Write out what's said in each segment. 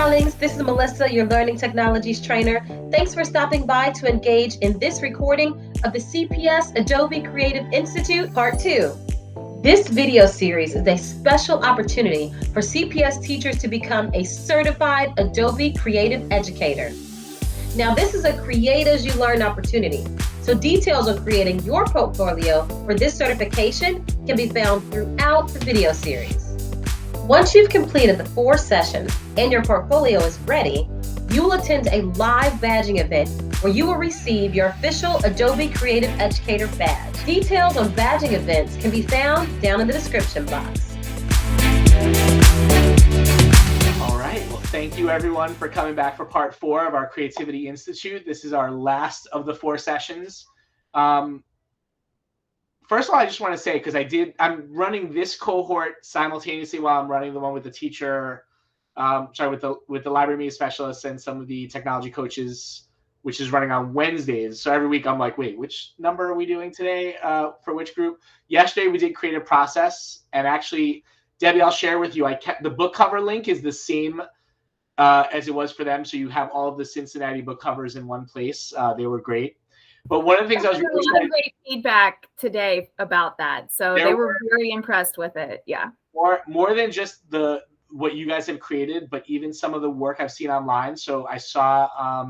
darlings. This is Melissa, your Learning Technologies trainer. Thanks for stopping by to engage in this recording of the CPS Adobe Creative Institute Part 2. This video series is a special opportunity for CPS teachers to become a certified Adobe Creative Educator. Now, this is a create as you learn opportunity. So details on creating your portfolio for this certification can be found throughout the video series. Once you've completed the 4 sessions and your portfolio is ready, you will attend a live badging event where you will receive your official Adobe Creative Educator badge. Details on badging events can be found down in the description box. All right, well, thank you everyone for coming back for part 4 of our Creativity Institute. This is our last of the 4 sessions. First of all, I just want to say, because I'm running this cohort simultaneously while I'm running the one with the teacher, with the library media specialists and some of the technology coaches, which is running on Wednesdays. So every week I'm like, wait, which number are we doing today for which group? Yesterday we did Creative Process, and actually, Debbie, I'll share with you, I kept the book cover link is the same as it was for them, so you have all of the Cincinnati book covers in one place. They were great. But one of the things I was really a lot of great feedback today about that. So they were very impressed with it. Yeah. More than just what you guys have created, but even some of the work I've seen online. So I saw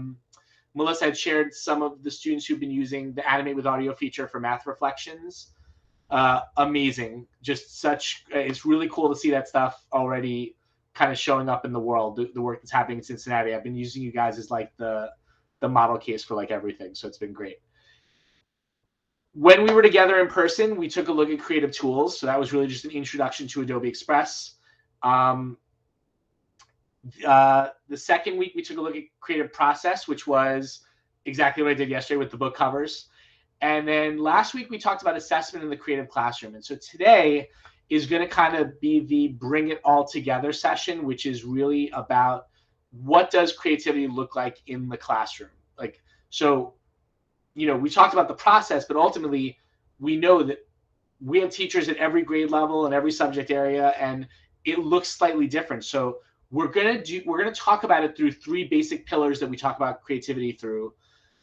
Melissa had shared some of the students who've been using the Animate with Audio feature for math reflections. Amazing. It's really cool to see that stuff already kind of showing up in the world, the work that's happening in Cincinnati. I've been using you guys as like the model case for like everything. So it's been great. When we were together in person, we took a look at creative tools. So that was really just an introduction to Adobe Express. The second week, we took a look at Creative Process, which was exactly what I did yesterday with the book covers. And then last week, we talked about assessment in the creative classroom. And so today is going to kind of be the bring it all together session, which is really about what does creativity look like in the classroom? We talked about the process, but ultimately we know that we have teachers at every grade level and every subject area, and it looks slightly different. So we're going to talk about it through 3 basic pillars that we talk about creativity through.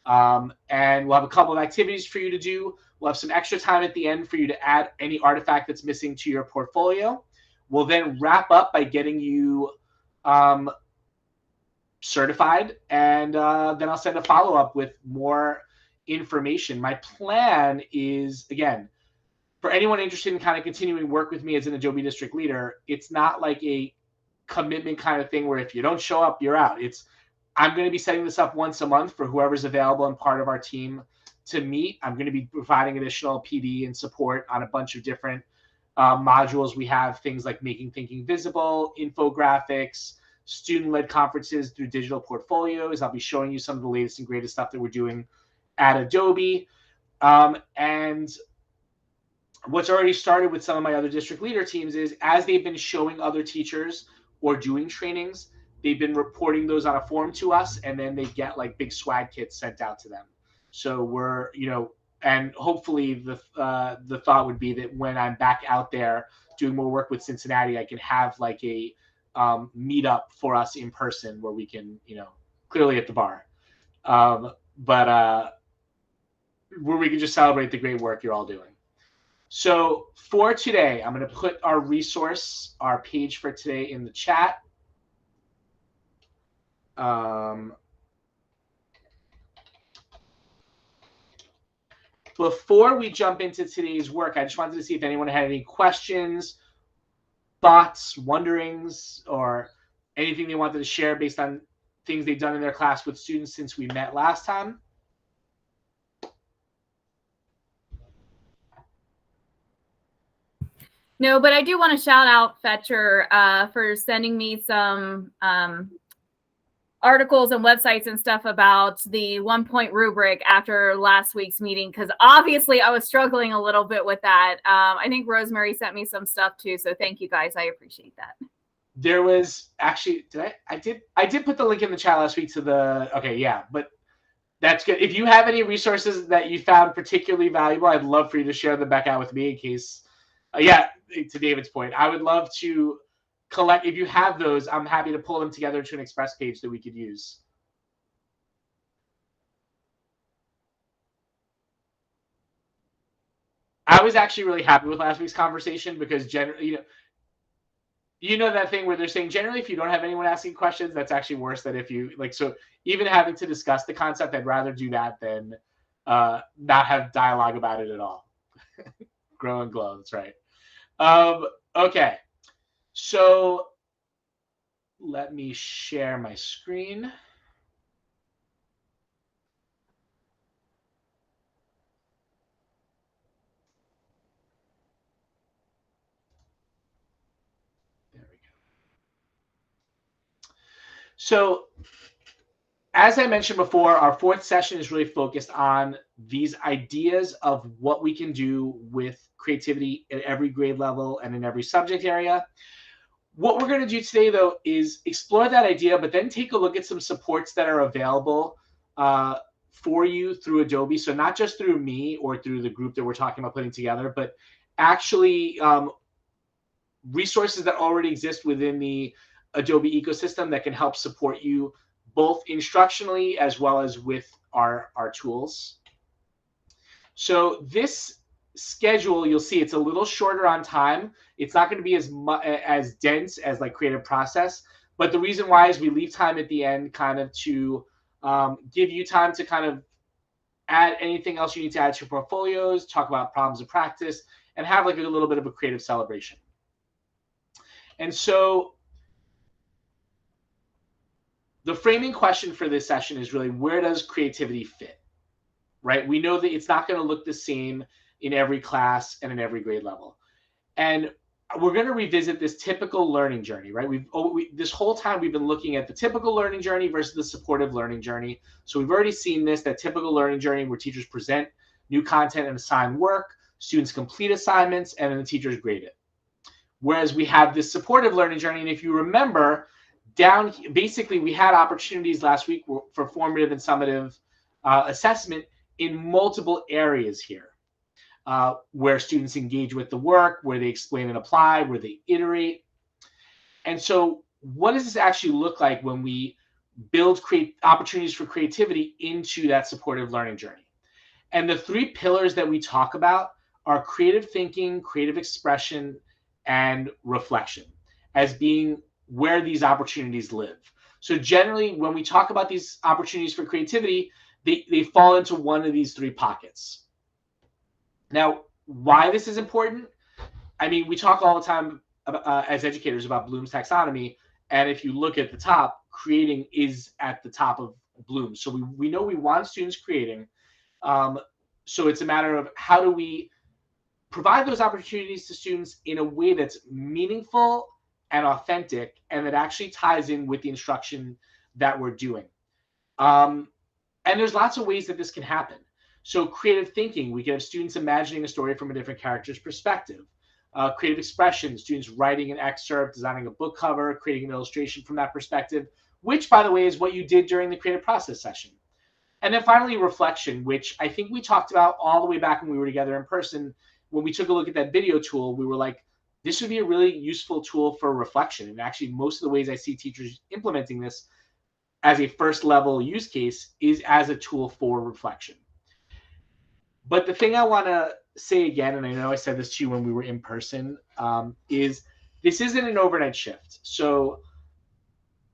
And we'll have a couple of activities for you to do. We'll have some extra time at the end for you to add any artifact that's missing to your portfolio. We'll then wrap up by getting you certified, and then I'll send a follow-up with more information. My plan is, again, for anyone interested in kind of continuing work with me as an Adobe district leader, it's not like a commitment kind of thing where if you don't show up, you're out. I'm going to be setting this up once a month for whoever's available and part of our team to meet. I'm going to be providing additional PD and support on a bunch of different modules. We have things like making thinking visible, infographics, student-led conferences through digital portfolios. I'll be showing you some of the latest and greatest stuff that we're doing at Adobe. And what's already started with some of my other district leader teams is as they've been showing other teachers or doing trainings, they've been reporting those on a form to us, and then they get like big swag kits sent out to them. So we're, and hopefully the thought would be that when I'm back out there doing more work with Cincinnati, I can have like a meetup for us in person where we can, clearly at the bar, but where we can just celebrate the great work you're all doing. So for today, I'm going to put our page for today in the chat. Before we jump into today's work, I just wanted to see if anyone had any questions, thoughts, wonderings, or anything they wanted to share based on things they've done in their class with students since we met last time. No, but I do want to shout out Fetcher for sending me some articles and websites and stuff about the 1-point rubric after last week's meeting, because obviously I was struggling a little bit with that. I think Rosemary sent me some stuff too, so thank you guys. I appreciate that. There was actually, I did put the link in the chat last week to but that's good. If you have any resources that you found particularly valuable, I'd love for you to share them back out with me in case, to David's point, I would love to collect, if you have those, I'm happy to pull them together to an Express page that we could use. I was actually really happy with last week's conversation because generally, you know that thing where they're saying generally if you don't have anyone asking questions, that's actually worse than if you like. So even having to discuss the concept, I'd rather do that than not have dialogue about it at all. Grow and glow. That's right. Okay, so let me share my screen. There we go. So as I mentioned before, our fourth session is really focused on these ideas of what we can do with creativity at every grade level and in every subject area. What we're going to do today, though, is explore that idea, but then take a look at some supports that are available for you through Adobe. So not just through me or through the group that we're talking about putting together, but actually resources that already exist within the Adobe ecosystem that can help support you both instructionally as well as with our tools. So this schedule, you'll see it's a little shorter on time. It's not going to be as dense as like creative process, but the reason why is we leave time at the end kind of to give you time to kind of add anything else you need to add to your portfolios, talk about problems of practice, and have like a little bit of a creative celebration. And so the framing question for this session is really, where does creativity fit? Right? We know that it's not going to look the same in every class and in every grade level. And we're going to revisit this typical learning journey, right? This whole time we've been looking at the typical learning journey versus the supportive learning journey. So we've already seen that typical learning journey where teachers present new content and assign work, students complete assignments, and then the teachers grade it. Whereas we have this supportive learning journey, and if you remember, basically we had opportunities last week for formative and summative assessment in multiple areas here, where students engage with the work, where they explain and apply, where they iterate. And so what does this actually look like when we build opportunities for creativity into that supportive learning journey? And the three pillars that we talk about are creative thinking, creative expression, and reflection as being where these opportunities live. So generally, when we talk about these opportunities for creativity, they fall into one of these three pockets. Now, why this is important? I mean, we talk all the time as educators about Bloom's taxonomy, and if you look at the top, creating is at the top of Bloom. So we know we want students creating. So it's a matter of how do we provide those opportunities to students in a way that's meaningful and authentic, and that actually ties in with the instruction that we're doing. And there's lots of ways that this can happen. So creative thinking, we can have students imagining a story from a different character's perspective. Creative expression, students writing an excerpt, designing a book cover, creating an illustration from that perspective, which, by the way, is what you did during the creative process session. And then finally, reflection, which I think we talked about all the way back when we were together in person. When we took a look at that video tool, we were like, this would be a really useful tool for reflection. And actually, most of the ways I see teachers implementing this as a first level use case is as a tool for reflection. But the thing I want to say again, and I know I said this to you when we were in person, is this isn't an overnight shift. So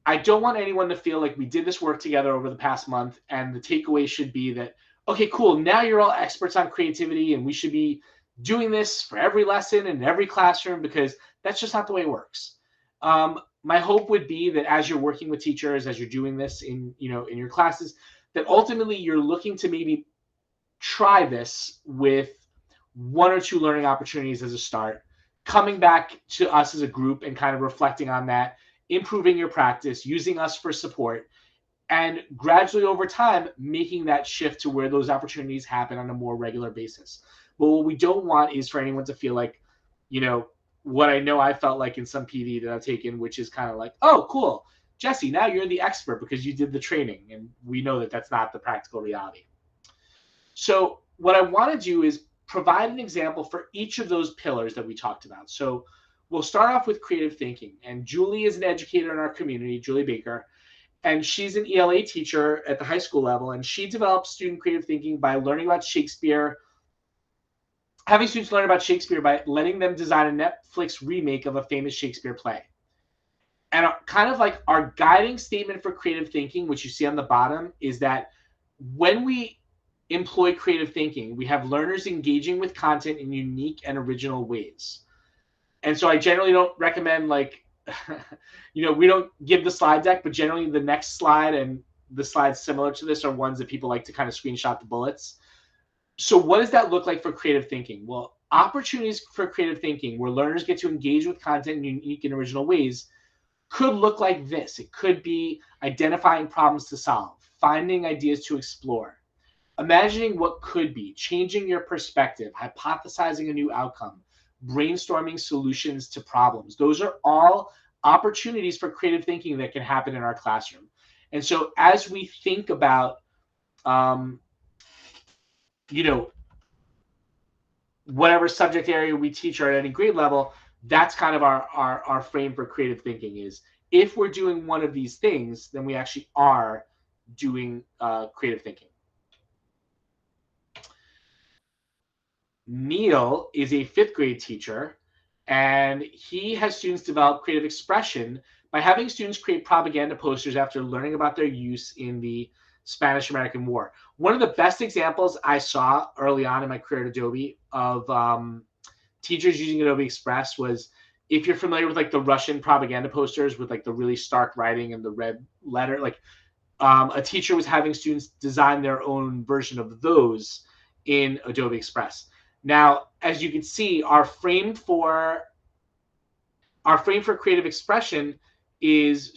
I don't want anyone to feel like we did this work together over the past month and the takeaway should be that, okay, cool, now you're all experts on creativity and we should be doing this for every lesson and every classroom, because that's just not the way it works. My hope would be that as you're working with teachers, as you're doing this in your classes, that ultimately you're looking to maybe try this with one or two learning opportunities as a start, coming back to us as a group and kind of reflecting on that, improving your practice, using us for support, and gradually over time, making that shift to where those opportunities happen on a more regular basis. But what we don't want is for anyone to feel like, what I know I felt like in some PD that I've taken, which is kind of like, oh, cool, Jesse, now you're the expert because you did the training. And we know that that's not the practical reality. So what I want to do is provide an example for each of those pillars that we talked about. So we'll start off with creative thinking. And Julie is an educator in our community, Julie Baker, and she's an ELA teacher at the high school level. And she develops student creative thinking by learning about Shakespeare, having students learn about Shakespeare by letting them design a Netflix remake of a famous Shakespeare play. And kind of like our guiding statement for creative thinking, which you see on the bottom, is that when we employ creative thinking, we have learners engaging with content in unique and original ways. And so I generally don't recommend, like, we don't give the slide deck, but generally the next slide and the slides similar to this are ones that people like to kind of screenshot the bullets. So what does that look like for creative thinking? Well, opportunities for creative thinking where learners get to engage with content in unique and original ways could look like this. It could be identifying problems to solve, finding ideas to explore, imagining what could be, changing your perspective, hypothesizing a new outcome, brainstorming solutions to problems. Those are all opportunities for creative thinking that can happen in our classroom. And so as we think about, whatever subject area we teach or at any grade level, that's kind of our frame for creative thinking is, if we're doing one of these things, then we actually are doing creative thinking. Neil is a 5th grade teacher, and he has students develop creative expression by having students create propaganda posters after learning about their use in the Spanish-American War. One of the best examples I saw early on in my career at Adobe of teachers using Adobe Express was, if you're familiar with like the Russian propaganda posters with like the really stark writing and the red letter, like a teacher was having students design their own version of those in Adobe Express. Now, as you can see, our frame for creative expression is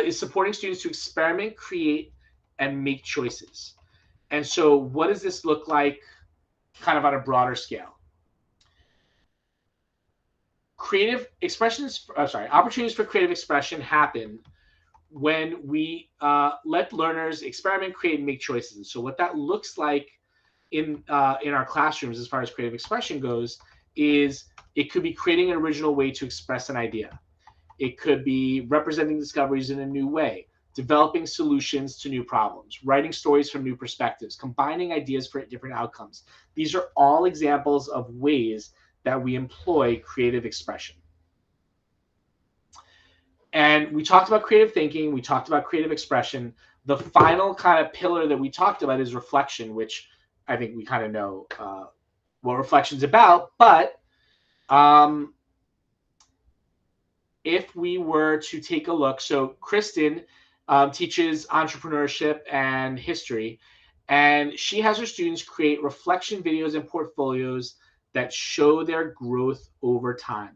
supporting students to experiment, create, and make choices. And so what does this look like kind of on a broader scale? Opportunities for creative expression happen when we let learners experiment, create, and make choices. And so what that looks like in our classrooms as far as creative expression goes is, it could be creating an original way to express an idea. It could be representing discoveries in a new way, developing solutions to new problems, writing stories from new perspectives, combining ideas for different outcomes. These are all examples of ways that we employ creative expression. And we talked about creative thinking, we talked about creative expression. The final kind of pillar that we talked about is reflection, which I think we kind of know what reflection's about. But if we were to take a look, so Kristen teaches entrepreneurship and history, and she has her students create reflection videos and portfolios that show their growth over time.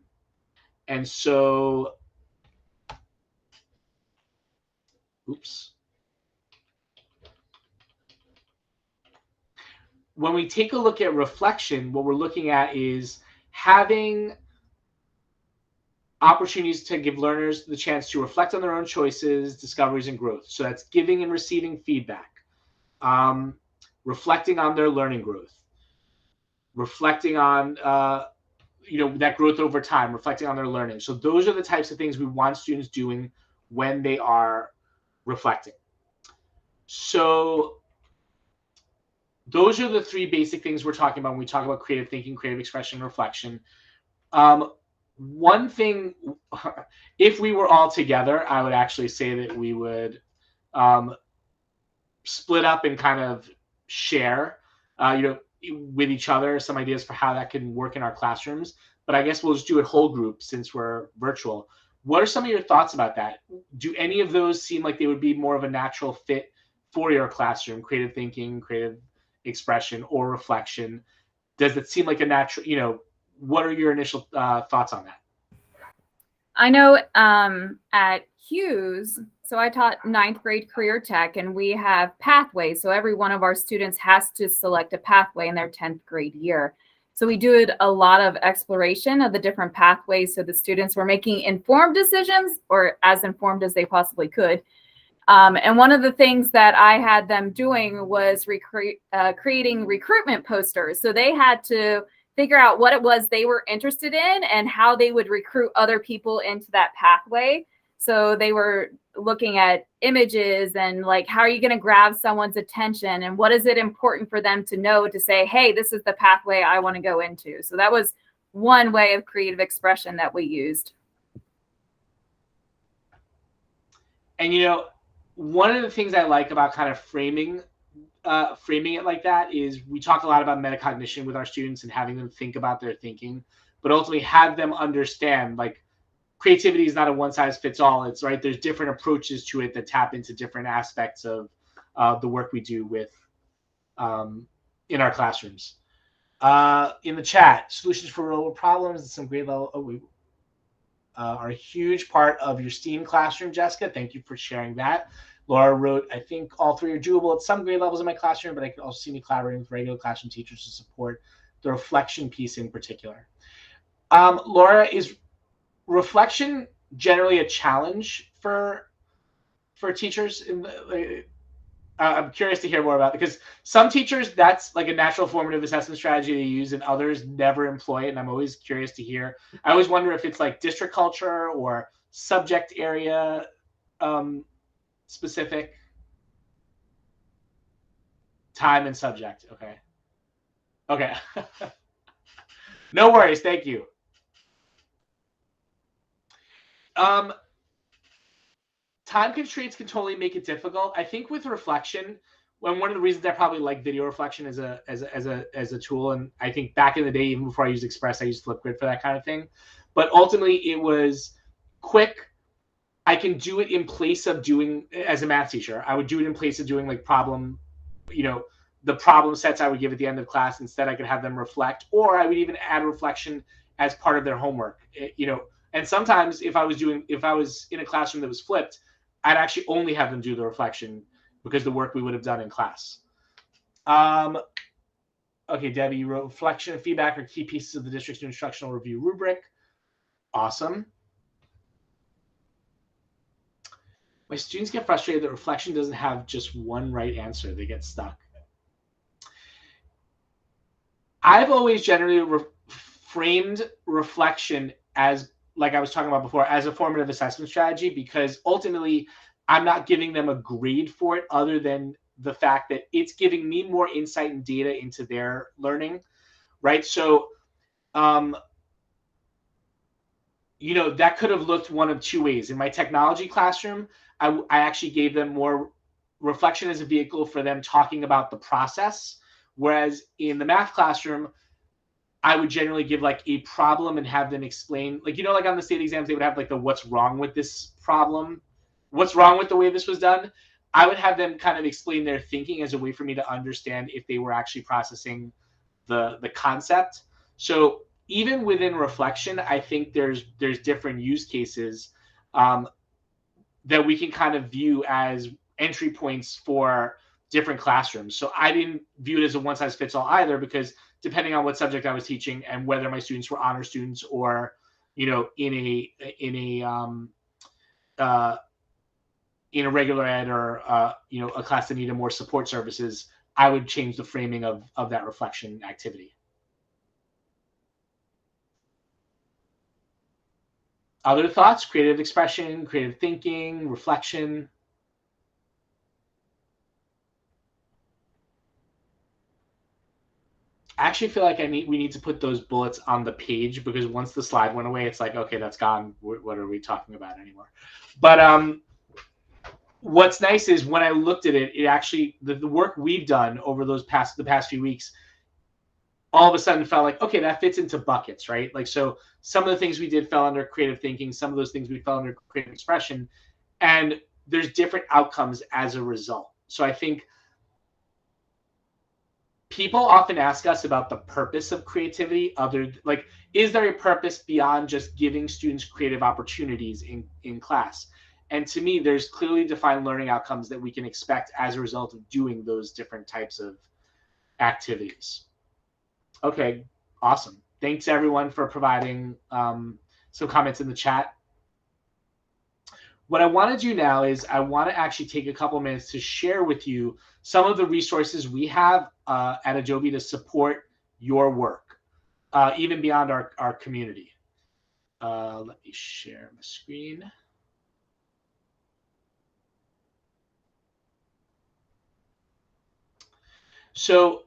And so, when we take a look at reflection, what we're looking at is having opportunities to give learners the chance to reflect on their own choices, discoveries, and growth. So that's giving and receiving feedback, reflecting on their learning growth, reflecting on that growth over time, reflecting on their learning. So those are the types of things we want students doing when they are reflecting. So those are the 3 basic things we're talking about when we talk about creative thinking, creative expression, and reflection. One thing, if we were all together, I would actually say that we would split up and kind of share, with each other some ideas for how that can work in our classrooms. But I guess we'll just do it whole group since we're virtual. What are some of your thoughts about that? Do any of those seem like they would be more of a natural fit for your classroom? Creative thinking, creative expression, or reflection? Does it seem like a natural, what are your initial thoughts on that? I know at Hughes, so I taught 9th grade career tech, and we have pathways. So every one of our students has to select a pathway in their 10th grade year. So we did a lot of exploration of the different pathways. So the students were making informed decisions, or as informed as they possibly could. And one of the things that I had them doing was creating recruitment posters. So they had to figure out what it was they were interested in and how they would recruit other people into that pathway. So they were looking at images and like, how are you going to grab someone's attention, and what is it important for them to know to say, hey, this is the pathway I want to go into. So that was one way of creative expression that we used. And, you know, one of the things I like about kind of framing it like that is we talk a lot about metacognition with our students and having them think about their thinking, but ultimately have them understand, like, creativity is not a one size fits all. It's right. There's different approaches to it that tap into different aspects of the work we do with in our classrooms. In the chat, solutions for real world problems and some grade level are a huge part of your STEAM classroom, Jessica. Thank you for sharing that. Laura wrote, I think all three are doable at some grade levels in my classroom, but I could also see me collaborating with regular classroom teachers to support the reflection piece in particular. Laura, is reflection generally a challenge for teachers? I'm curious to hear more about it, because some teachers, that's like a natural formative assessment strategy they use, and others never employ it. And I'm always curious to hear. I always wonder if it's like district culture or subject area specific. Time and subject. Okay. No worries. Thank you. Time constraints can totally make it difficult. I think with reflection, one of the reasons I probably like video reflection as a tool, and I think back in the day, even before I used Express, I used Flipgrid for that kind of thing. But ultimately, it was quick. I can do it in place of doing, as a math teacher, I would do it in place of doing like problem, you know, the problem sets I would give at the end of class. Instead, I could have them reflect, or I would even add reflection as part of their homework, you know. And sometimes if I was in a classroom that was flipped, I'd actually only have them do the reflection because the work we would have done in class. Okay, Debbie, you wrote reflection and feedback are key pieces of the district's instructional review rubric. Awesome. My students get frustrated that reflection doesn't have just one right answer. They get stuck. I've always generally framed reflection as, like I was talking about before, as a formative assessment strategy, because ultimately I'm not giving them a grade for it other than the fact that it's giving me more insight and data into their learning, right? So, you know, that could have looked one of two ways. In my technology classroom, I actually gave them more reflection as a vehicle for them talking about the process. Whereas in the math classroom, I would generally give like a problem and have them explain, like, you know, like on the state exams, they would have like the what's wrong with this problem, what's wrong with the way this was done. I would have them kind of explain their thinking as a way for me to understand if they were actually processing the concept. So even within reflection, I think there's different use cases that we can kind of view as entry points for different classrooms. So I didn't view it as a one size fits all either, because depending on what subject I was teaching and whether my students were honor students or, you know, in a regular ed or you know, a class that needed more support services, I would change the framing of that reflection activity. Other thoughts? Creative expression, creative thinking, reflection. I actually feel like we need to put those bullets on the page, because once the slide went away, it's like, okay, that's gone. What are we talking about anymore? But what's nice is when I looked at it, it actually, the work we've done over the past few weeks, all of a sudden felt like, okay, that fits into buckets, right? Like, so some of the things we did fell under creative thinking, some of those things we fell under creative expression, and there's different outcomes as a result. So I think people often ask us about the purpose of creativity. Like, is there a purpose beyond just giving students creative opportunities in class? And to me, there's clearly defined learning outcomes that we can expect as a result of doing those different types of activities. Okay, awesome. Thanks everyone for providing some comments in the chat. What I want to do now is I want to actually take a couple minutes to share with you some of the resources we have at Adobe to support your work. even beyond our community. Let me share my screen. So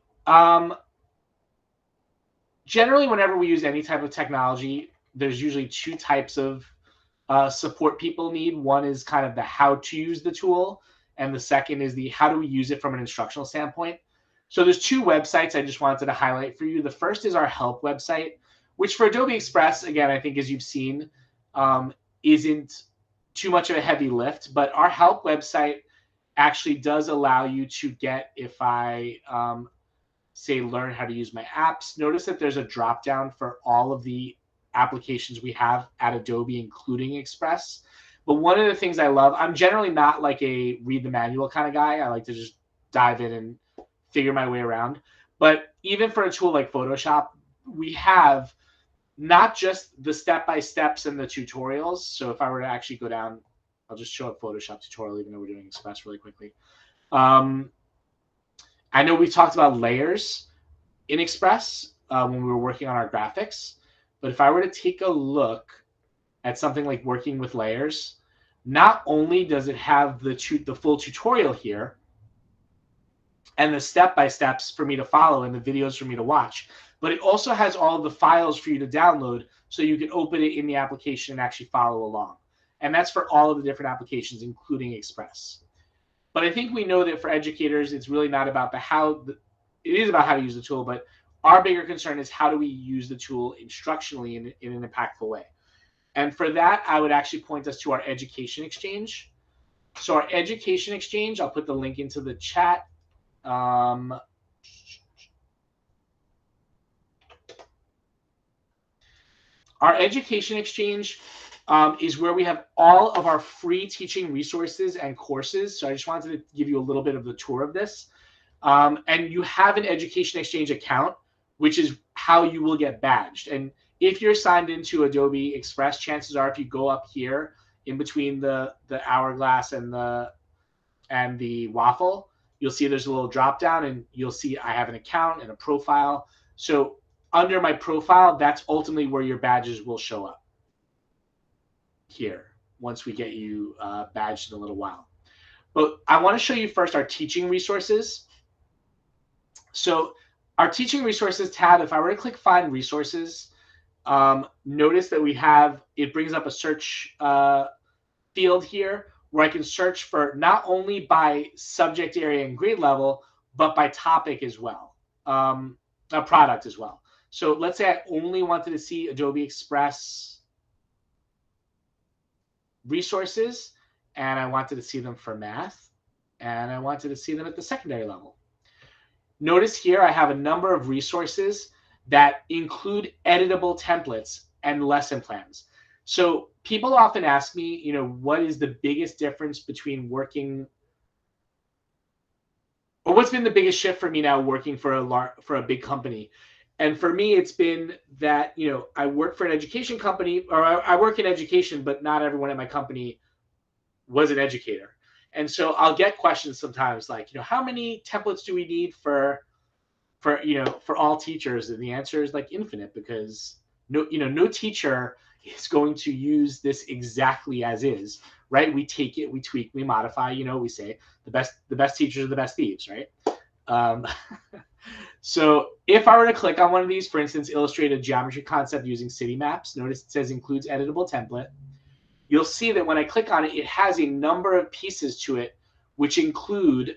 generally, whenever we use any type of technology, there's usually two types of support people need. One is kind of the how to use the tool, and the second is the how do we use it from an instructional standpoint. So there's two websites I just wanted to highlight for you. The first is our help website, which for Adobe Express, again, I think as you've seen, isn't too much of a heavy lift, but our help website actually does allow you to get, if I say learn how to use my apps, notice that there's a drop down for all of the applications we have at Adobe, including Express. But one of the things I love, I'm generally not like a read the manual kind of guy. I like to just dive in and figure my way around. But even for a tool like Photoshop, we have not just the step-by-steps and the tutorials. So if I were to actually go down, I'll just show a Photoshop tutorial, even though we're doing Express really quickly. I know we talked about layers in Express when we were working on our graphics. But if I were to take a look at something like working with layers, not only does it have the full tutorial here and the step-by-steps for me to follow and the videos for me to watch, but it also has all the files for you to download so you can open it in the application and actually follow along. And that's for all of the different applications, including Express. But I think we know that for educators, it's really not about it is about how to use the tool, but our bigger concern is how do we use the tool instructionally in an impactful way. And for that, I would actually point us to our Education Exchange. So our Education Exchange, I'll put the link into the chat. Our Education Exchange is where we have all of our free teaching resources and courses. So I just wanted to give you a little bit of the tour of this. And you have an Education Exchange account, which is how you will get badged. And if you're signed into Adobe Express, chances are if you go up here in between the hourglass and the waffle, you'll see there's a little drop down and you'll see I have an account and a profile. So under my profile, that's ultimately where your badges will show up here once we get you badged in a little while. But I want to show you first our teaching resources. So our teaching resources tab, if I were to click find resources, notice that it brings up a search field here where I can search for not only by subject area and grade level, but by topic as well, a product as well. So let's say I only wanted to see Adobe Express resources, and I wanted to see them for math, and I wanted to see them at the secondary level. Notice here I have a number of resources that include editable templates and lesson plans. So people often ask me, what is the biggest difference between working, or what's been the biggest shift for me now working for a big company? And for me, it's been that, I work for an education company, or I work in education, but not everyone at my company was an educator. And so I'll get questions sometimes like, how many templates do we need for all teachers? And the answer is like infinite, because no teacher is going to use this exactly as is, right? We take it, we tweak, we modify, we say the best teachers are the best thieves, right? So if I were to click on one of these, for instance, illustrate a geometry concept using city maps, notice it says includes editable template. You'll see that when I click on it, it has a number of pieces to it, which include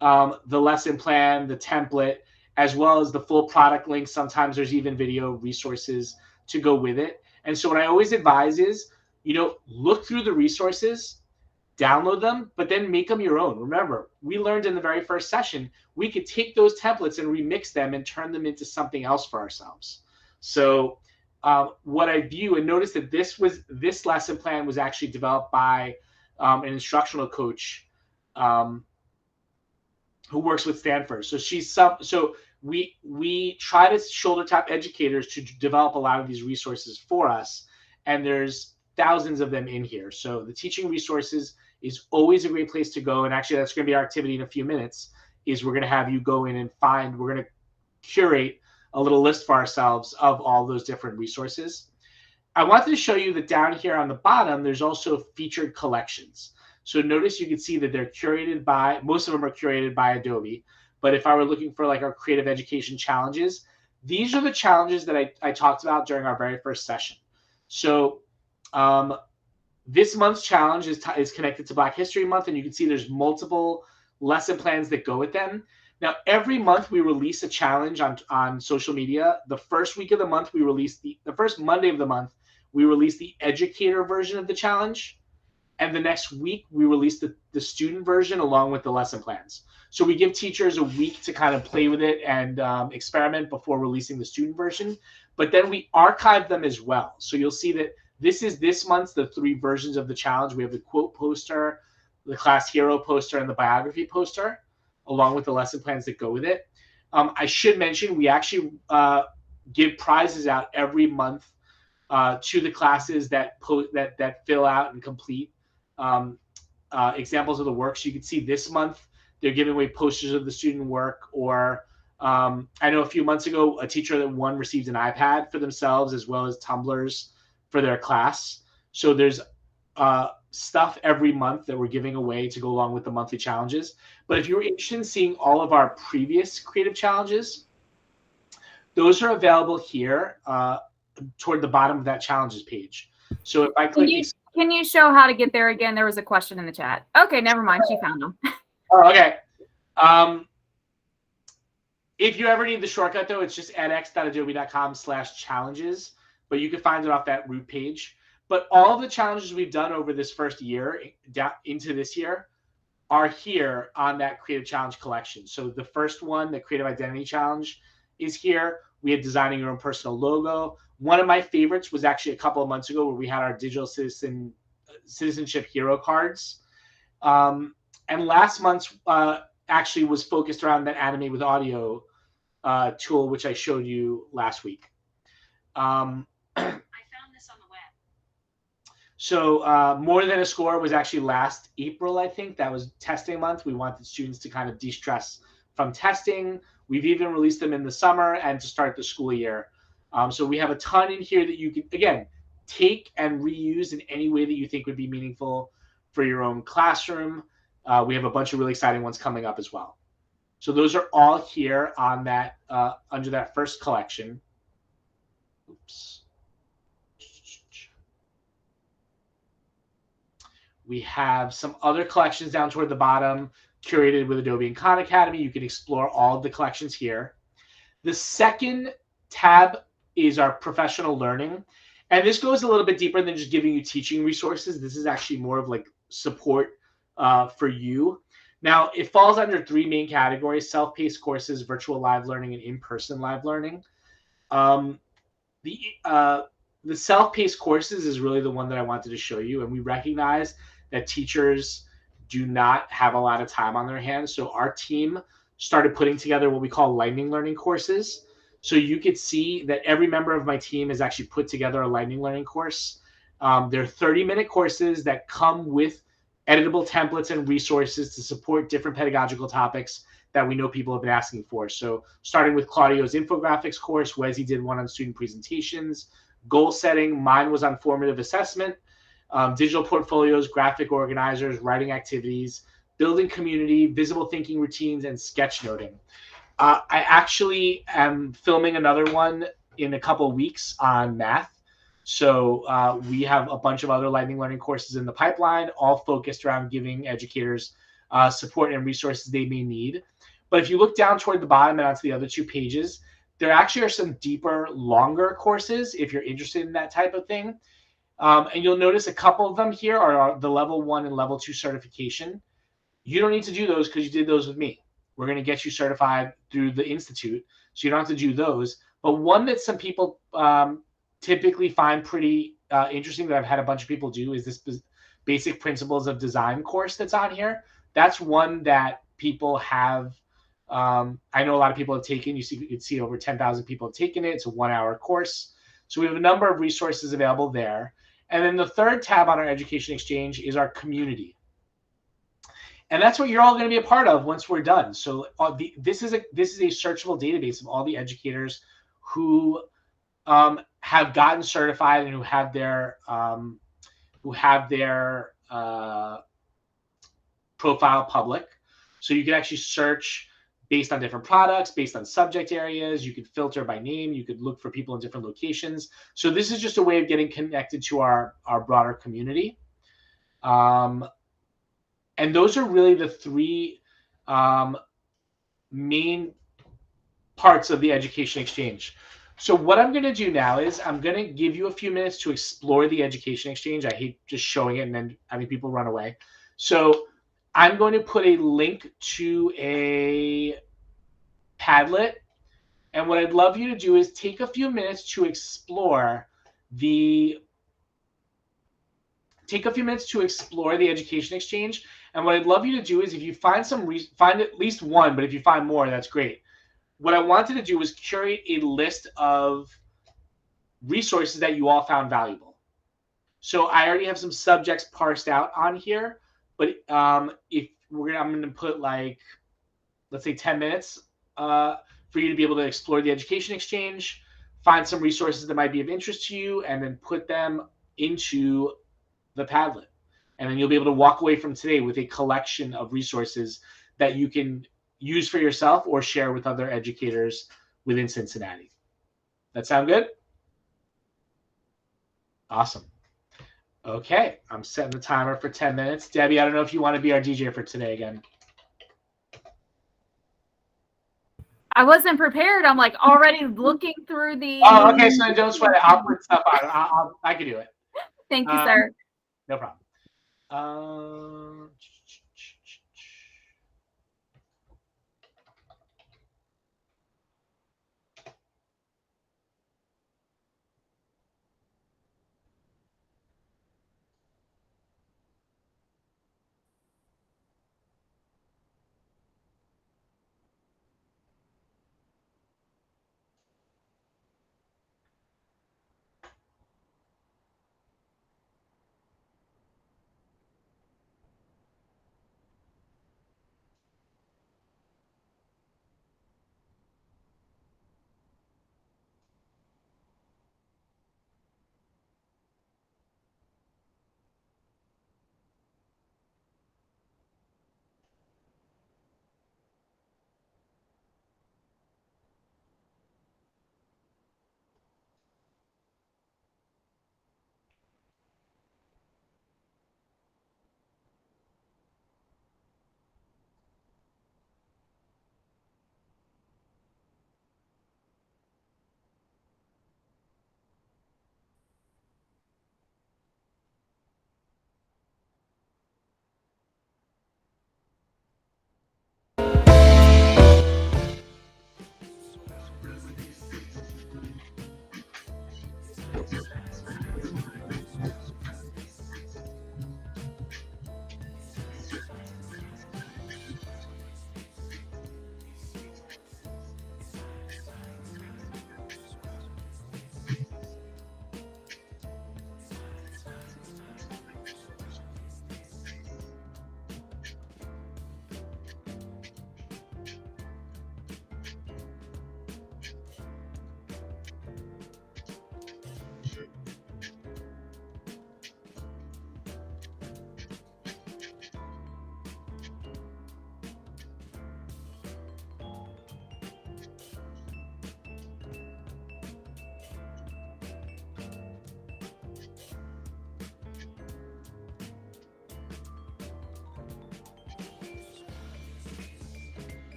the lesson plan, the template, as well as the full product link. Sometimes there's even video resources to go with it. And so what I always advise is, look through the resources, download them, but then make them your own. Remember, we learned in the very first session, we could take those templates and remix them and turn them into something else for ourselves. So what I view, and notice that this lesson plan was actually developed by an instructional coach who works with Stanford. So we try to shoulder tap educators to develop a lot of these resources for us, and there's thousands of them in here. So the teaching resources is always a great place to go, and actually that's going to be our activity in a few minutes. Is we're going to have you go in and we're going to curate a little list for ourselves of all those different resources. I wanted to show you that down here on the bottom, there's also featured collections. So notice you can see that they're curated by, most of them are curated by Adobe. But if I were looking for like our creative education challenges, these are the challenges that I talked about during our very first session. So this month's challenge is connected to Black History Month, and you can see there's multiple lesson plans that go with them. Now, every month we release a challenge on social media. The first week of the month, we release the first Monday of the month, we release the educator version of the challenge. And the next week, we release the student version along with the lesson plans. So we give teachers a week to kind of play with it and experiment before releasing the student version. But then we archive them as well. So you'll see that this is this month's the 3 versions of the challenge. We have the quote poster, the class hero poster, and the biography poster, along with the lesson plans that go with it. I should mention we actually give prizes out every month to the classes that fill out and complete examples of the work. So you can see this month they're giving away posters of the student work, or I know a few months ago a teacher that won received an iPad for themselves as well as tumblers for their class. So there's stuff every month that we're giving away to go along with the monthly challenges. But if you're interested in seeing all of our previous creative challenges, those are available here toward the bottom of that challenges page. So if I click, can you show how to get there again? There was a question in the chat. Okay, never mind. She found them. Oh, okay. If you ever need the shortcut, though, it's just edx.adobe.com/challenges, but you can find it off that root page. But all of the challenges we've done over this first year, down into this year, are here on that Creative Challenge collection. So the first one, the Creative Identity Challenge, is here. We had designing your own personal logo. One of my favorites was actually a couple of months ago where we had our digital citizenship hero cards. And last month's actually was focused around that Animate with Audio tool, which I showed you last week. I found this on the web. So More Than a Score was actually last April, I think. That was testing month. We wanted students to kind of de-stress from testing. We've even released them in the summer and to start the school year. So we have a ton in here that you can, again, take and reuse in any way that you think would be meaningful for your own classroom. We have a bunch of really exciting ones coming up as well. So those are all here on that under that first collection. Oops. We have some other collections down toward the bottom, curated with Adobe and Khan Academy. You can explore all of the collections here. The second tab is our professional learning. And this goes a little bit deeper than just giving you teaching resources. This is actually more of like support for you. Now, it falls under 3 main categories: self-paced courses, virtual live learning, and in-person live learning. The self-paced courses is really the one that I wanted to show you. And we recognize that teachers do not have a lot of time on their hands. So our team started putting together what we call lightning learning courses. So you could see that every member of my team has actually put together a lightning learning course. They're 30-minute courses that come with editable templates and resources to support different pedagogical topics that we know people have been asking for. So starting with Claudio's infographics course, Wesley did one on student presentations, goal setting. Mine was on formative assessment, digital portfolios, graphic organizers, writing activities, building community, visible thinking routines, and sketchnoting. I actually am filming another one in a couple of weeks on math. So we have a bunch of other lightning learning courses in the pipeline, all focused around giving educators support and resources they may need. But if you look down toward the bottom and onto the other 2 pages, there actually are some deeper, longer courses if you're interested in that type of thing. And you'll notice a couple of them here are the level 1 and level 2 certification. You don't need to do those because you did those with me. We're going to get you certified through the Institute, so you don't have to do those. But one that some people typically find pretty interesting that I've had a bunch of people do is this Basic Principles of Design course that's on here. That's one that people have. I know a lot of people have taken. You can see over 10,000 people have taken it. It's a 1-hour course. So we have a number of resources available there. And then the third tab on our Education Exchange is our community. And that's what you're all going to be a part of once we're done. So this is a searchable database of all the educators who have gotten certified and who have their profile public. So you can actually search based on different products, based on subject areas. You could filter by name. You could look for people in different locations. So this is just a way of getting connected to our broader community. And those are really the three main parts of the education exchange. So what I'm going to do now is I'm going to give you a few minutes to explore the education exchange. I hate just showing it and then having people run away. So I'm going to put a link to a Padlet. And what I'd love you to do is take a few minutes to explore the education exchange. And what I'd love you to do is if you find find at least one, but if you find more, that's great. What I wanted to do was curate a list of resources that you all found valuable. So I already have some subjects parsed out on here, but I'm going to put like, let's say 10 minutes for you to be able to explore the education exchange, find some resources that might be of interest to you, and then put them into the Padlet. And then you'll be able to walk away from today with a collection of resources that you can use for yourself or share with other educators within Cincinnati. That sound good? Awesome. Okay, I'm setting the timer for 10 minutes. Debbie, I don't know if you want to be our DJ for today again. I wasn't prepared. I'm like already looking through the. Oh, okay. So don't sweat it. I'll put stuff on. I can do it. Thank you, sir. No problem.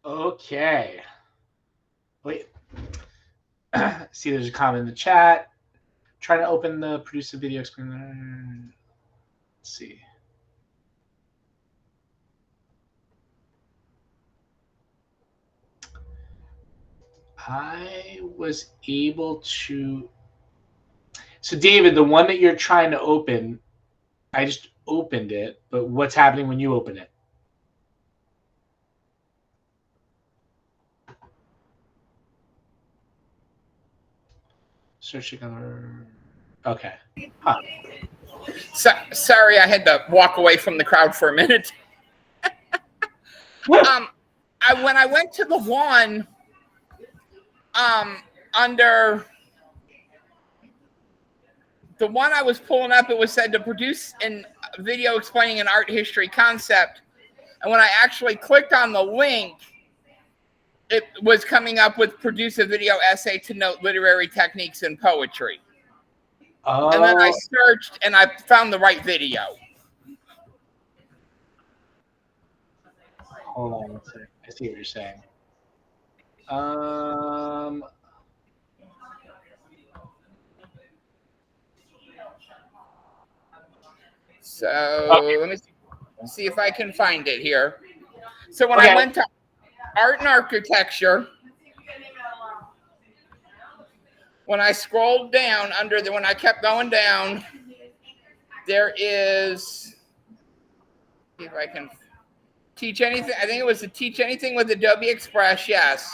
Okay. Wait. See, there's a comment in the chat. Try to open the produce a video screen. Let's see. I was able to. So, David, the one that you're trying to open, I just opened it, but what's happening when you open it? Search color. Okay. Huh. Sorry, I had to walk away from the crowd for a minute. When I went to the one under the one I was pulling up, it was said to produce a video explaining an art history concept. And when I actually clicked on the link, it was coming up with produce a video essay to note literary techniques in poetry. Oh. And then I searched and I found the right video. Hold on one second. I see what you're saying. So okay. let me see if I can find it here. So when I went to art and architecture, when I scrolled down when I kept going down, there is, see if I can teach anything. I think it was to teach anything with Adobe Express. Yes.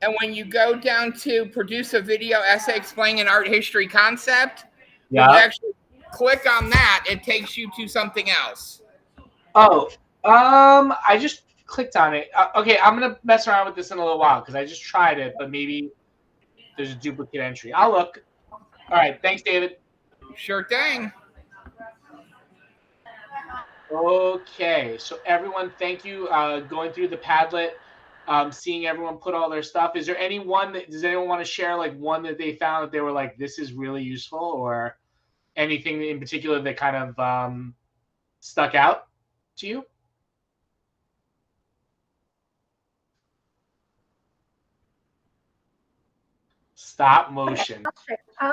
And when you go down to produce a video essay explaining an art history concept, when you actually click on that, it takes you to something else. Oh, I just clicked on it. Okay, I'm gonna mess around with this in a little while because I just tried it, but maybe there's a duplicate entry. I'll look. All right, thanks, David. Sure thing. Okay, so everyone, thank you. Going through the Padlet, seeing everyone put all their stuff. Is there anyone does anyone want to share like one that they found that they were like, this is really useful, or anything in particular that kind of stuck out to you? Stop motion. Oh,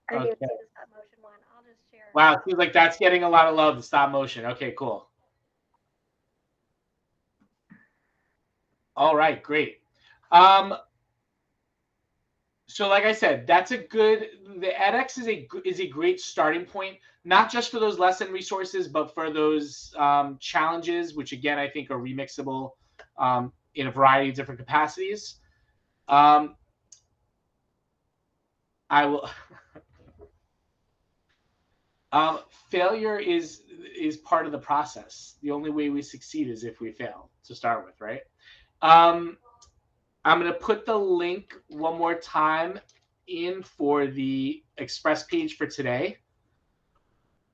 I didn't even see the stop motion one. I'll just share. Wow, it seems like that's getting a lot of love, the stop motion. Okay, cool. All right, great. So like I said, that's a good, the edX is a great starting point, not just for those lesson resources, but for those challenges, which again, I think are remixable in a variety of different capacities. I will, failure is part of the process. The only way we succeed is if we fail to start with, right? I'm going to put the link one more time in for the Express page for today.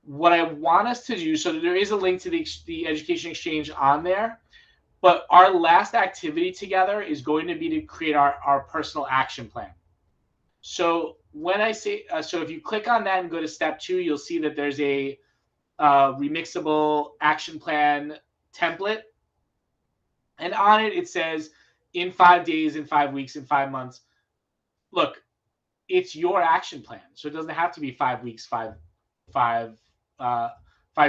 What I want us to do, so there is a link to the Education Exchange on there, but our last activity together is going to be to create our personal action plan. So when I say, so if you click on that and go to step 2, you'll see that there's a remixable action plan template. And on it, it says, in 5 days, in 5 weeks, in 5 months. Look, it's your action plan. So it doesn't have to be 5 weeks, 5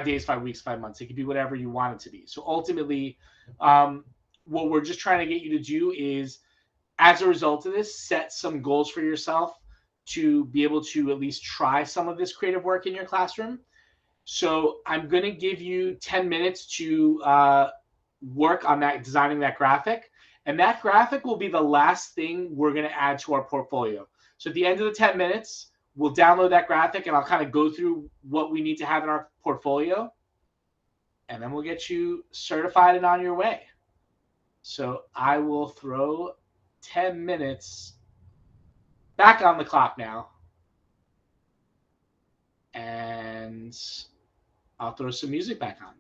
days, 5 weeks, 5 months. It could be whatever you want it to be. So ultimately, what we're just trying to get you to do is, as a result of this, set some goals for yourself to be able to at least try some of this creative work in your classroom. So I'm going to give you 10 minutes to work on that, designing that graphic. And that graphic will be the last thing we're going to add to our portfolio. So at the end of the 10 minutes, we'll download that graphic and I'll kind of go through what we need to have in our portfolio. And then we'll get you certified and on your way. So I will throw 10 minutes back on the clock now. And I'll throw some music back on.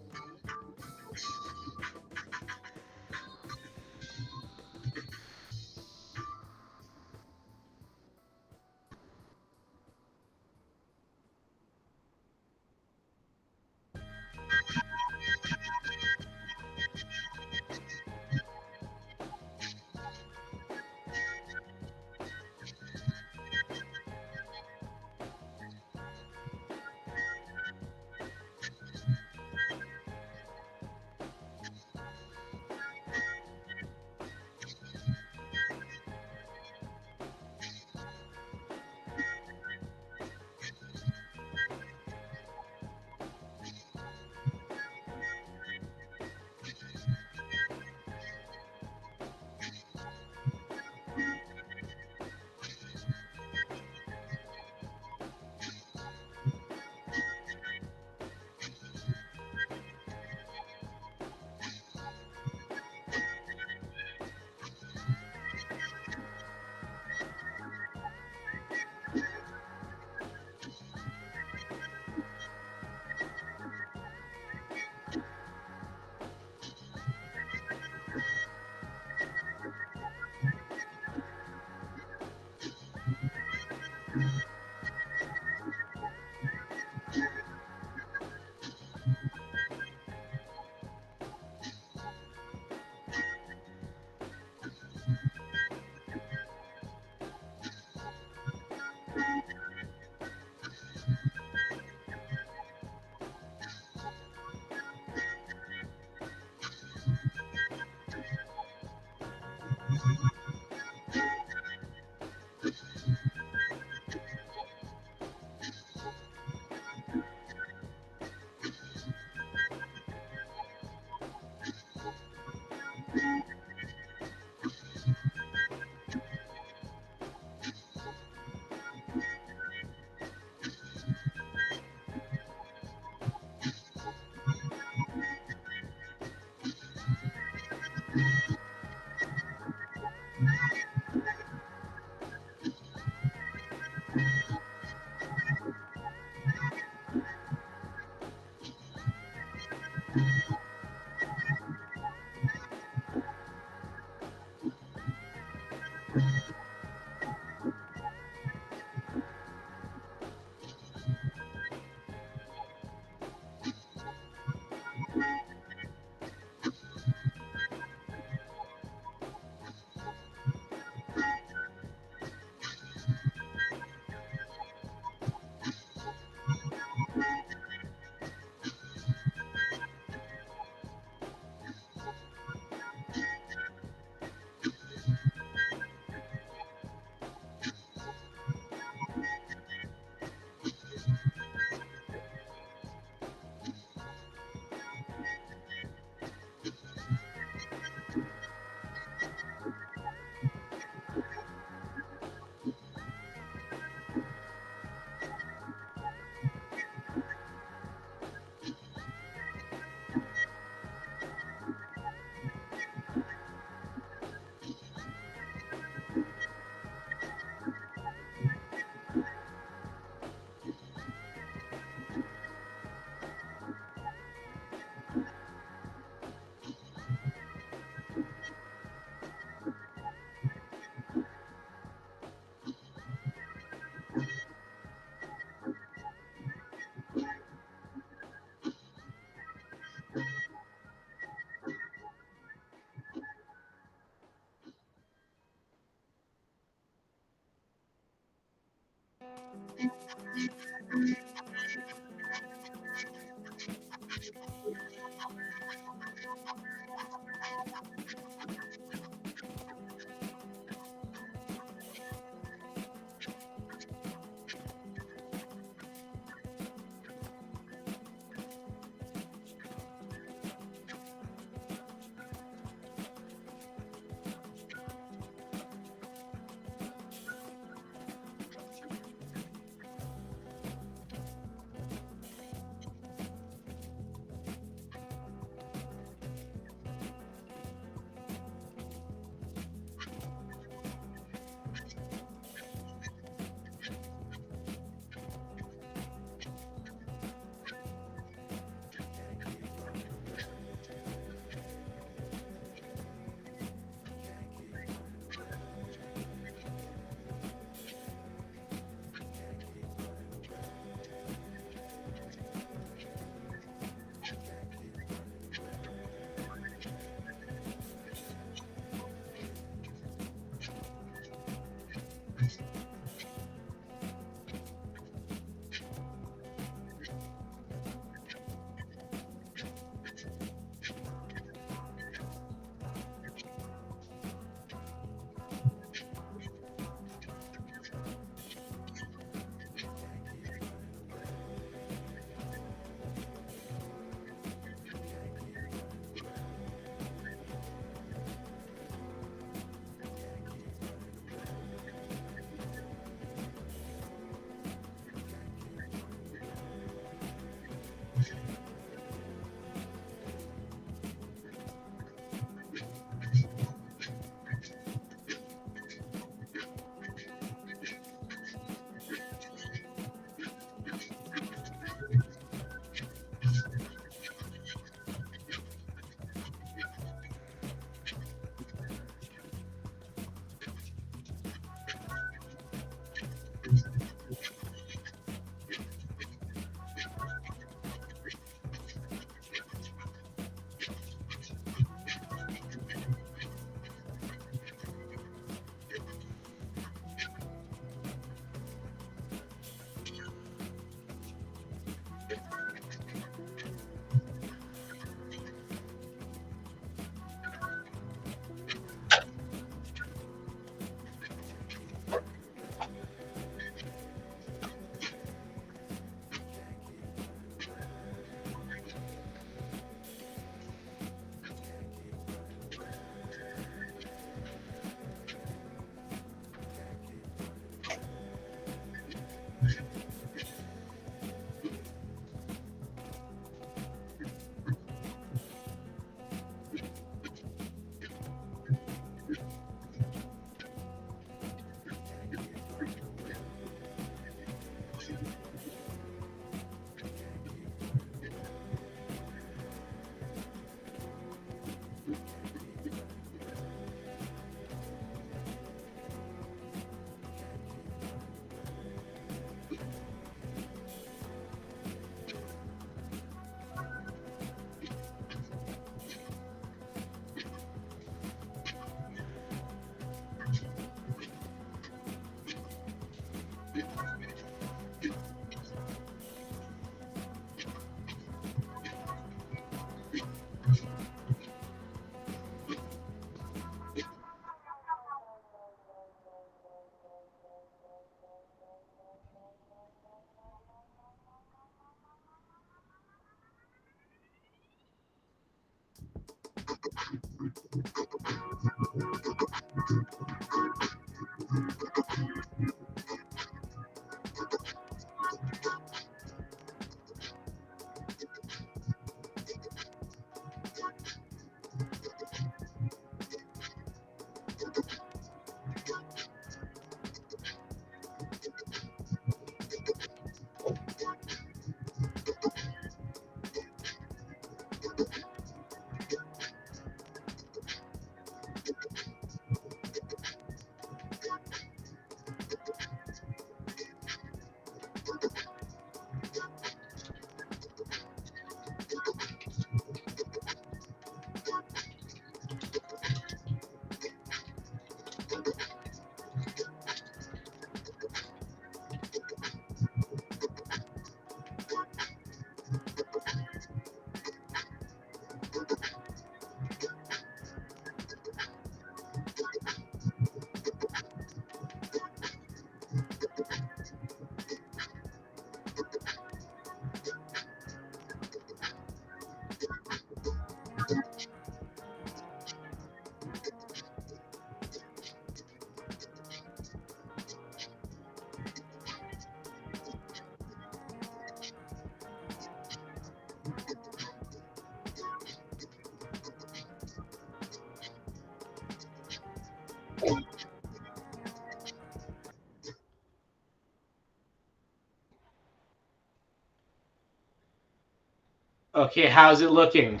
Okay, how's it looking?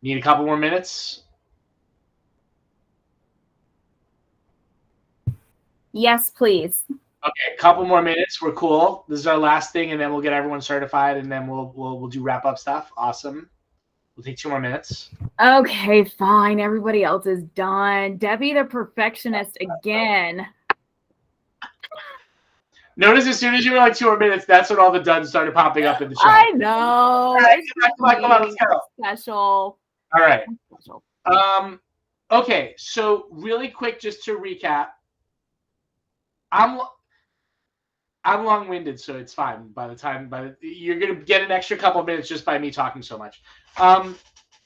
Need a couple more minutes? Yes, please. Okay, a couple more minutes. We're cool. This is our last thing, and then we'll get everyone certified, and then we'll do wrap up stuff. Awesome. We'll take 2 more minutes. Okay, fine. Everybody else is done. Debbie the perfectionist again. Notice as soon as you were like 2 more minutes, that's when all the duds started popping up in the chat. I know. Right, It's come on, let's go. special. All right. Special. Okay, so really quick, just to recap, I'm long-winded, so it's fine. You're gonna get an extra couple of minutes just by me talking so much.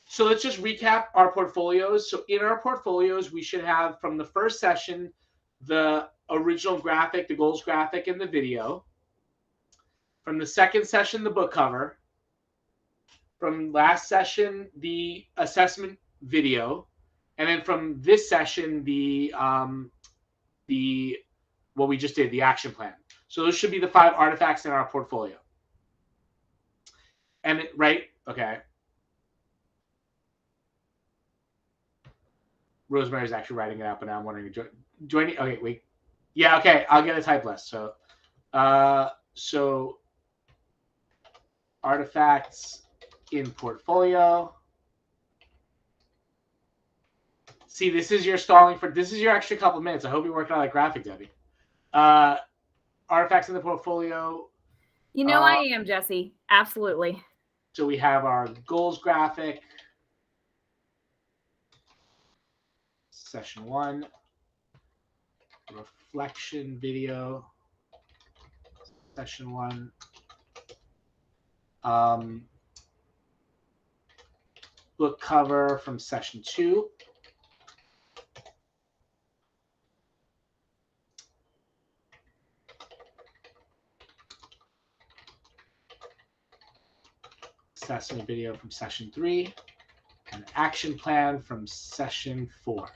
So let's just recap our portfolios. So in our portfolios, we should have from the first session the original graphic, the goals graphic, and the video. From the second session, the book cover. From last session, the assessment video, and then from this session, the what we just did, the action plan. So those should be the 5 artifacts in our portfolio. And right, okay. Rosemary's actually writing it out, but now I'm wondering, joining. Okay, wait. Yeah, okay. I'll get a type list. So artifacts in portfolio. See, this is your extra couple minutes. I hope you're working on that graphic, Debbie. Artifacts in the portfolio. You know I am, Jesse. Absolutely. So we have our goals graphic. Session 1. Reflection video. Session 1. Book cover from session 2. Assessment video from session 3. And action plan from session 4.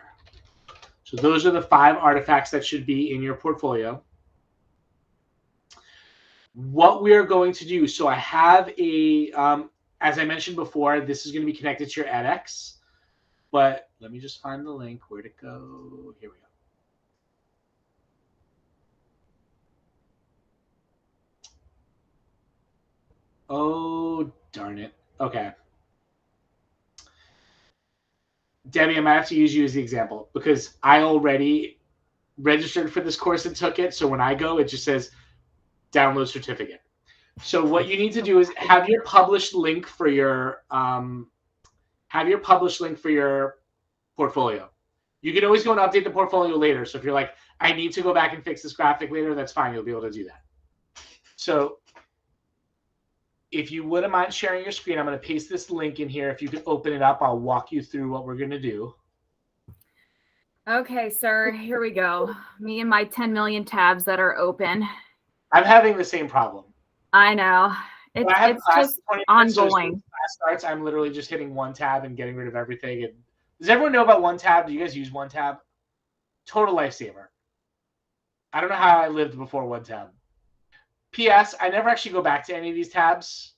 So those are the 5 artifacts that should be in your portfolio. What we are going to do, so I have a, as I mentioned before, this is going to be connected to your edX, but let me just find the link. Where'd it go? Here we go. Oh, darn it. Okay. Debbie, I might have to use you as the example because I already registered for this course and took it. So when I go, it just says download certificate. So what you need to do is have your published link for your portfolio. You can always go and update the portfolio later. So if you're like, I need to go back and fix this graphic later, that's fine. You'll be able to do that. So if you wouldn't mind sharing your screen, I'm going to paste this link in here. If you could open it up, I'll walk you through what we're going to do. Okay, sir, here we go. Me and my 10 million tabs that are open. I'm having the same problem. I know. When I have It's class just 20 minutes, so as soon as ongoing. class starts, I'm literally just hitting one tab and getting rid of everything. And does everyone know about one tab? Do you guys use one tab? Total lifesaver. I don't know how I lived before one tab. P.S. I never actually go back to any of these tabs.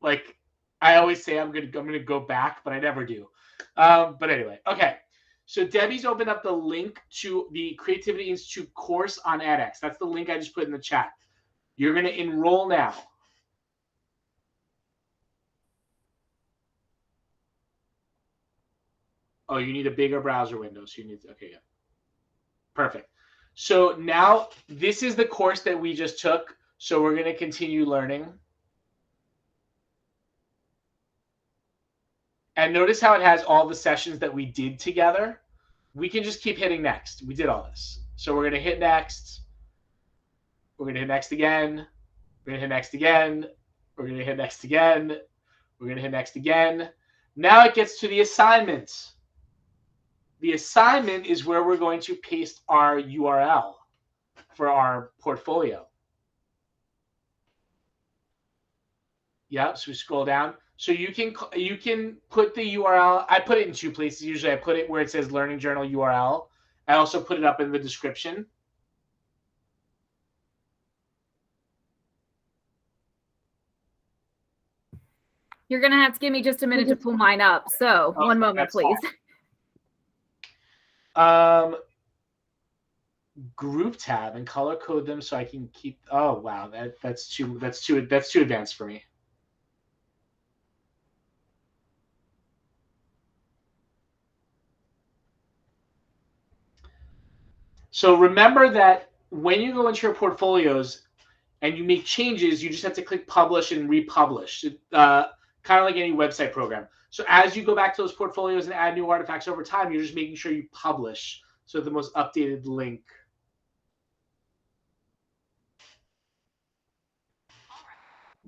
Like, I always say I'm gonna go back, but I never do. But anyway, okay. So Debbie's opened up the link to the Creativity Institute course on edX. That's the link I just put in the chat. You're going to enroll now. Oh, you need a bigger browser window. So you need, okay, yeah. Perfect. So now this is the course that we just took. So we're going to continue learning. And notice how it has all the sessions that we did together. We can just keep hitting next. We did all this. So we're going to hit next. We're going to hit next again. We're going to hit next again. We're going to hit next again. We're going to hit next again. Now it gets to the assignment. The assignment is where we're going to paste our URL for our portfolio. Yeah, so we scroll down. So you can put the URL. I put it in two places. Usually I put it where it says Learning Journal URL. I also put it up in the description. You're going to have to give me just a minute to pull mine up. So one moment, please. Group tab and color code them so I can keep. Oh wow, that's too advanced for me. So remember that when you go into your portfolios and you make changes, you just have to click publish and republish. Kind of like any website program. So as you go back to those portfolios and add new artifacts over time, you're just making sure you publish. So the most updated link.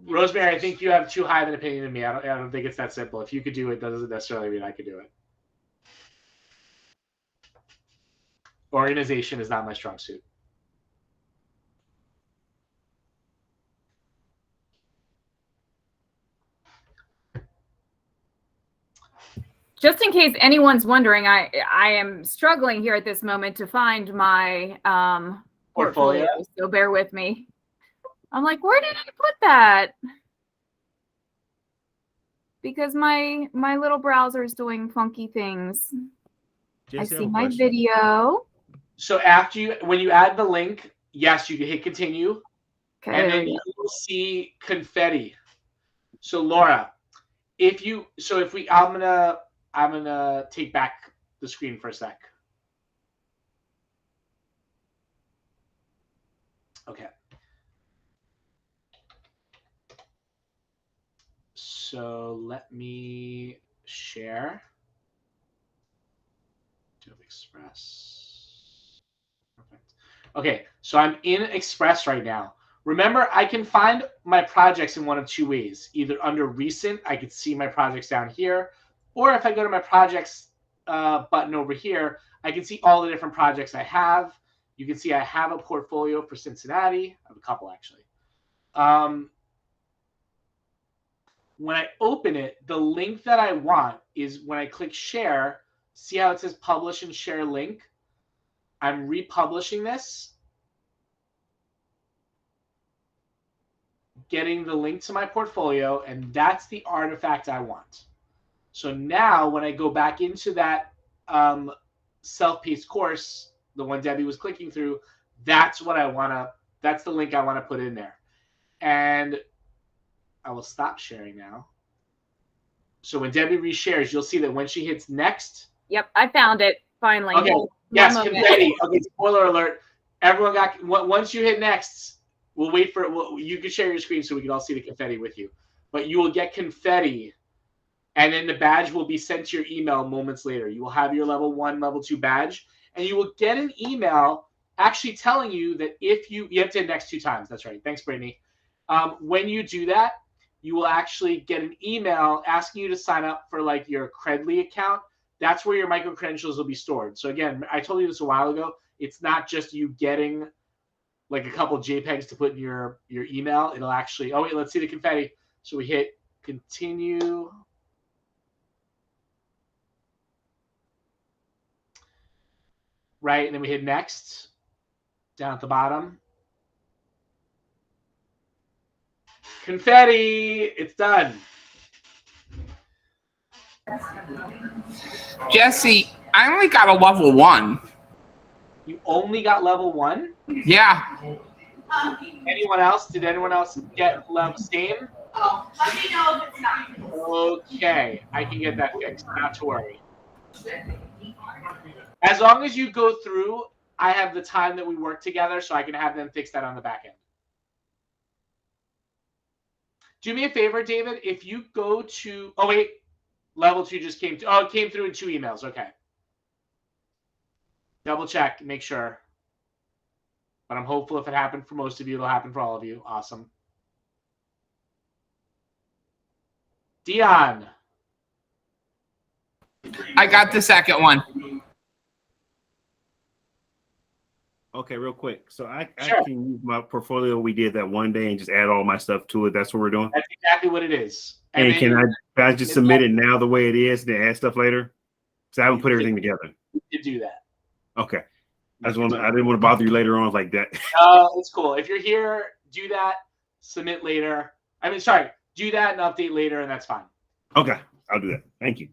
Rosemary, I think you have too high of an opinion of me. I don't think it's that simple. If you could do it, that doesn't necessarily mean I could do it. Organization is not my strong suit. Just in case anyone's wondering, I am struggling here at this moment to find my portfolio. So bear with me. I'm like, where did I put that? Because my little browser is doing funky things. I see my video. So after when you add the link, yes, you can hit continue. Okay. And then you will see confetti. So Laura, I'm gonna take back the screen for a sec. Okay. So let me share. Adobe Express. Perfect. Okay, so I'm in Express right now. Remember, I can find my projects in one of two ways. Either under Recent, I could see my projects down here, or if I go to my Projects button over here, I can see all the different projects I have. You can see I have a portfolio for Cincinnati. I have a couple, actually. When I open it, the link that I want is when I click Share, see how it says Publish and Share Link? I'm republishing this, getting the link to my portfolio, and that's the artifact I want. So now when I go back into that self-paced course, the one Debbie was clicking through, that's what I want to, that's the link I want to put in there. And I will stop sharing now. So when Debbie reshares, you'll see that when she hits next. Yep, I found it finally. Okay. Yes, confetti. Okay, spoiler alert. Everyone got, once you hit next, we'll wait for it. You can share your screen so we can all see the confetti with you. But you will get confetti, and then the badge will be sent to your email moments later. You will have your level 1, level 2 badge, and you will get an email actually telling you that if you have to hit next 2 times. That's right. Thanks, Brittany. When you do that, you will actually get an email asking you to sign up for like your Credly account that's where your micro credentials will be stored. So again, I told you this a while ago. It's not just you getting like a couple JPEGs to put in your email. It'll actually, oh wait, let's see the confetti. So we hit continue. Right, and then we hit next down at the bottom. Confetti, it's done. Jesse, I only got a level 1. You only got level 1? Yeah. Anyone else? Did anyone else get level same? Oh, let me know if it's not. Okay, I can get that fixed. Not to worry. As long as you go through, I have the time that we work together, so I can have them fix that on the back end. Do me a favor, David. If you go to, oh wait, level 2 just came to, oh, it came through in 2 emails. Okay. Double check, make sure. But I'm hopeful if it happened for most of you, it'll happen for all of you. Awesome. Dion. I got the second one. Okay, real quick. So I Sure. can use my portfolio we did that one day and just add all my stuff to it. That's what we're doing. That's exactly what it is. And then can I just submit it now the way it is and then add stuff later? So I haven't put everything together. you do that. Okay. I didn't want to bother you later on like that. It's cool. If you're here, do that, submit later. I mean, sorry, do that and update later, and that's fine. Okay, I'll do that. Thank you.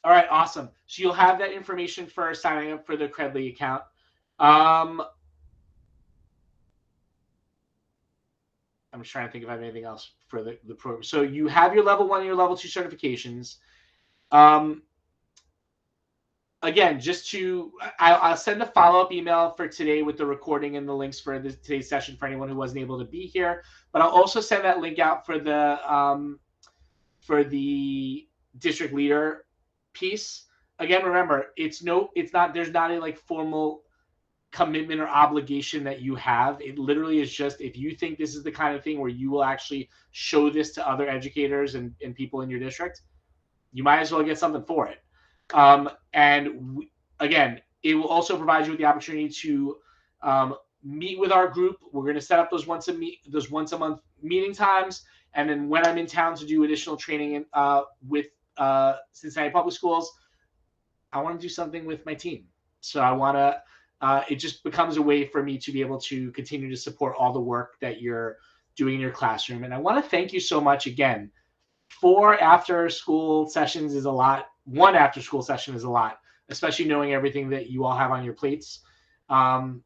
All right, awesome. So you'll have that information for signing up for the Credly account. I'm just trying to think if I have anything else for the program. So you have your level 1 and your level 2 certifications. Again, just to, I'll send a follow-up email for today with the recording and the links for today's session for anyone who wasn't able to be here. But I'll also send that link out for the district leader piece. Again, remember, there's not a like formal commitment or obligation that you have. It literally is just if you think this is the kind of thing where you will actually show this to other educators and people in your district, you might as well get something for it. Again, it will also provide you with the opportunity to meet with our group. We're going to set up those once a month meeting times, and then when I'm in town to do additional training with Cincinnati Public Schools, I want to do something with my team. So I want to. It just becomes a way for me to be able to continue to support all the work that you're doing in your classroom. And I want to thank you so much again. 4 after-school sessions is a lot. 1 after-school session is a lot, especially knowing everything that you all have on your plates. So I'm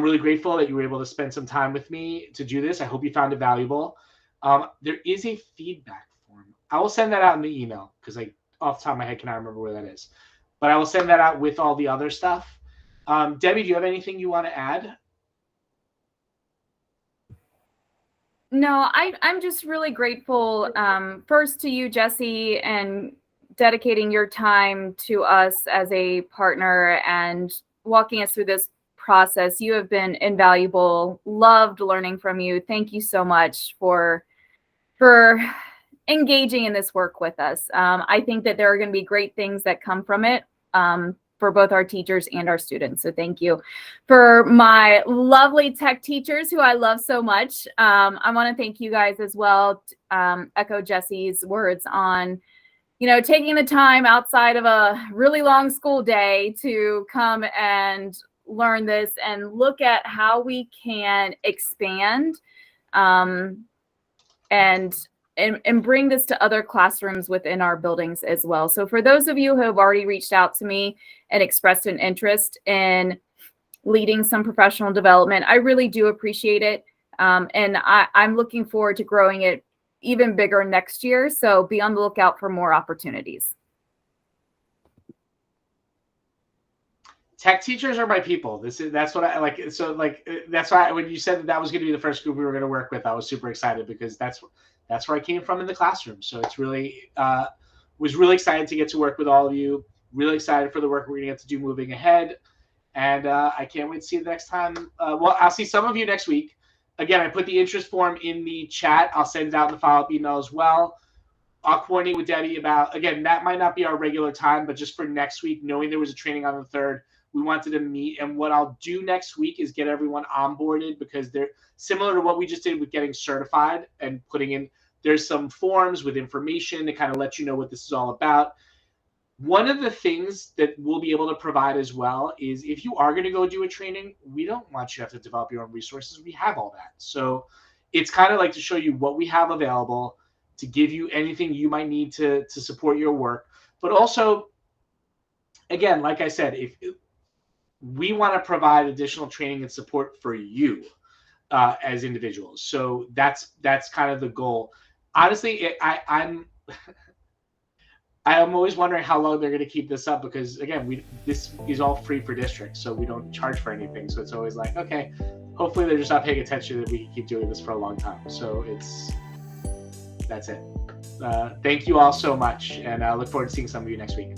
really grateful that you were able to spend some time with me to do this. I hope you found it valuable. There is a feedback form. I will send that out in the email because off the top of my head, cannot remember where that is. But I will send that out with all the other stuff. Debbie, do you have anything you want to add? No, I'm just really grateful first to you, Jesse, and dedicating your time to us as a partner and walking us through this process. You have been invaluable. Loved learning from you. Thank you so much for engaging in this work with us. I think that there are going to be great things that come from it for both our teachers and our students. So thank you. For my lovely tech teachers who I love so much, I want to thank you guys as well. Echo Jesse's words on, taking the time outside of a really long school day to come and learn this and look at how we can expand and bring this to other classrooms within our buildings as well. So for those of you who have already reached out to me and expressed an interest in leading some professional development, I really do appreciate it. And I'm looking forward to growing it even bigger next year. So be on the lookout for more opportunities. Tech teachers are my people. That's what I like. So that's why when you said that was going to be the first group we were going to work with, I was super excited because that's where I came from in the classroom. So it's really was really excited to get to work with all of you. Really excited for the work we're going to get to do moving ahead. And I can't wait to see you the next time. Well, I'll see some of you next week. Again, I put the interest form in the chat. I'll send it out in the follow-up email as well. I'll coordinate with Debbie about, again, that might not be our regular time, but just for next week, knowing there was a training on the 3rd, we wanted to meet. And what I'll do next week is get everyone onboarded, because they're similar to what we just did with getting certified and putting in, there's some forms with information to kind of let you know what this is all about. One of the things that we'll be able to provide as well is, if you are going to go do a training, we don't want you to have to develop your own resources. We have all that. So it's kind of like to show you what we have available, to give you anything you might need to support your work. But also, again, like I said, if we want to provide additional training and support for you as individuals. So that's kind of the goal. Honestly, I'm always wondering how long they're going to keep this up, because again, this is all free for districts, so we don't charge for anything. So it's always like, okay, hopefully they're just not paying attention that we can keep doing this for a long time. So that's it. Thank you all so much, and I look forward to seeing some of you next week.